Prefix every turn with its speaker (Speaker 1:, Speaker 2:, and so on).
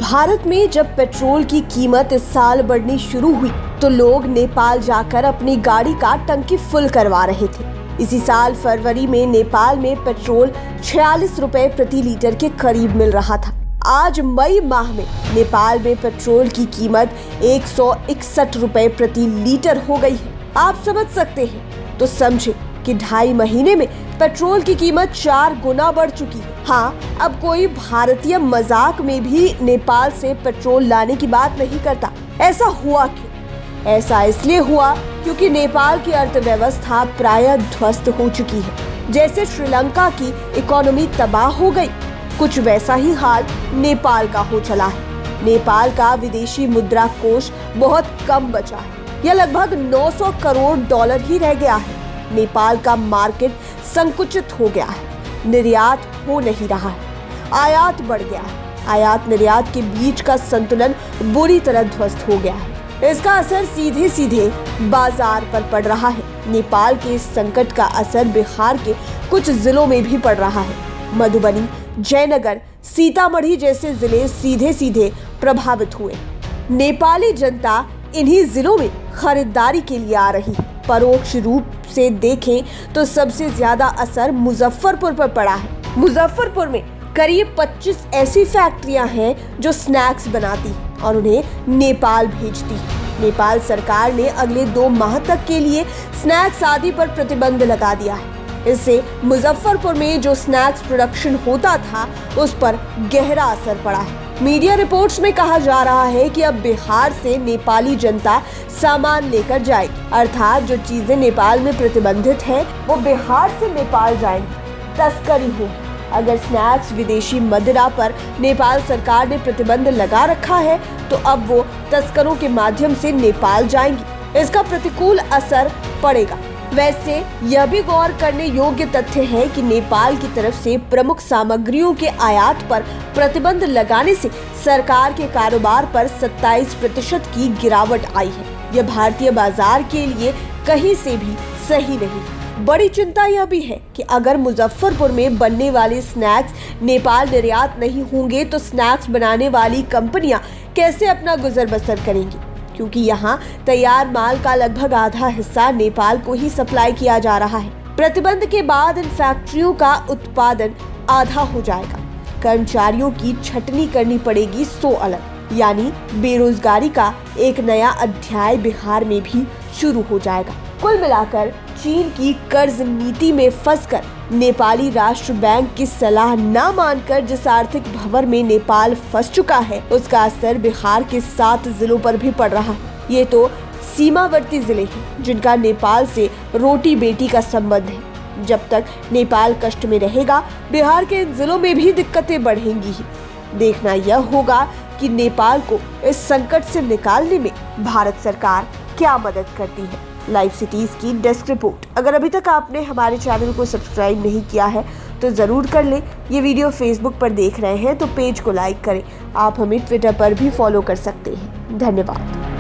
Speaker 1: भारत में जब पेट्रोल की कीमत इस साल बढ़नी शुरू हुई तो लोग नेपाल जाकर अपनी गाड़ी का टंकी फुल करवा रहे थे। इसी साल फरवरी में नेपाल में पेट्रोल 46 रुपए प्रति लीटर के करीब मिल रहा था। आज मई माह में नेपाल में पेट्रोल की कीमत 161 रुपए प्रति लीटर हो गई है। आप समझ सकते हैं तो समझे कि 2.5 महीने में पेट्रोल की कीमत 4 गुना बढ़ चुकी है। हाँ, अब कोई भारतीय मजाक में भी नेपाल से पेट्रोल लाने की बात नहीं करता। ऐसा हुआ क्यों? ऐसा इसलिए हुआ क्योंकि नेपाल की अर्थव्यवस्था प्रायः ध्वस्त हो चुकी है। जैसे श्रीलंका की इकोनॉमी तबाह हो गई, कुछ वैसा ही हाल नेपाल का हो चला है। नेपाल का विदेशी मुद्रा कोष बहुत कम बचा है, यह लगभग 900 करोड़ डॉलर ही रह गया है। नेपाल का मार्केट संकुचित हो गया है, निर्यात हो नहीं रहा है, आयात बढ़ गया है। आयात निर्यात के बीच का संतुलन बुरी तरह ध्वस्त हो गया है। इसका असर सीधे सीधे बाजार पर पड़ रहा है। नेपाल के इस संकट का असर बिहार के कुछ जिलों में भी पड़ रहा है। मधुबनी, जयनगर, सीतामढ़ी जैसे जिले सीधे सीधे प्रभावित हुए। नेपाली जनता इन्हीं जिलों में खरीदारी के लिए आ रही है। परोक्ष रूप से देखें तो सबसे ज्यादा असर मुजफ्फरपुर पर पड़ा है। मुजफ्फरपुर में करीब 25 ऐसी फैक्ट्रियां हैं जो स्नैक्स बनाती हैं और उन्हें नेपाल भेजती है। नेपाल सरकार ने अगले 2 माह तक के लिए स्नैक्स आदि पर प्रतिबंध लगा दिया है। इससे मुजफ्फरपुर में जो स्नैक्स प्रोडक्शन होता था उस पर गहरा असर पड़ा है। मीडिया रिपोर्ट्स में कहा जा रहा है कि अब बिहार से नेपाली जनता सामान लेकर जाएगी, अर्थात जो चीजें नेपाल में प्रतिबंधित है वो बिहार से नेपाल जाएंगी। तस्करी हो। अगर स्नैक्स, विदेशी मदिरा पर नेपाल सरकार ने प्रतिबंध लगा रखा है तो अब वो तस्करों के माध्यम से नेपाल जाएंगी। इसका प्रतिकूल असर पड़ेगा। वैसे यह भी गौर करने योग्य तथ्य है कि नेपाल की तरफ से प्रमुख सामग्रियों के आयात पर प्रतिबंध लगाने से सरकार के कारोबार पर 27% की गिरावट आई है। यह भारतीय बाजार के लिए कहीं से भी सही नहीं। बड़ी चिंता यह भी है कि अगर मुजफ्फरपुर में बनने वाले स्नैक्स नेपाल निर्यात नहीं होंगे तो स्नैक्स बनाने वाली कंपनियां कैसे अपना गुजर बसर करेंगी, क्योंकि यहाँ तैयार माल का लगभग आधा हिस्सा नेपाल को ही सप्लाई किया जा रहा है। प्रतिबंध के बाद इन फैक्ट्रियों का उत्पादन आधा हो जाएगा। कर्मचारियों की छटनी करनी पड़ेगी 100 अलग, यानी बेरोजगारी का एक नया अध्याय बिहार में भी शुरू हो जाएगा। कुल मिलाकर चीन की कर्ज नीति में फंसकर नेपाली राष्ट्र बैंक की सलाह न मानकर जिस आर्थिक भंवर में नेपाल फंस चुका है उसका असर बिहार के 7 जिलों पर भी पड़ रहा है। ये तो सीमावर्ती जिले हैं जिनका नेपाल से रोटी बेटी का संबंध है। जब तक नेपाल कष्ट में रहेगा बिहार के इन जिलों में भी दिक्कतें बढ़ेंगी ही। देखना यह होगा कि नेपाल को इस संकट से निकालने में भारत सरकार क्या मदद करती है। लाइव सिटीज की डेस्क रिपोर्ट। अगर अभी तक आपने हमारे चैनल को सब्सक्राइब नहीं किया है तो ज़रूर कर लें। ये वीडियो फेसबुक पर देख रहे हैं तो पेज को लाइक करें। आप हमें ट्विटर पर भी फॉलो कर सकते हैं। धन्यवाद।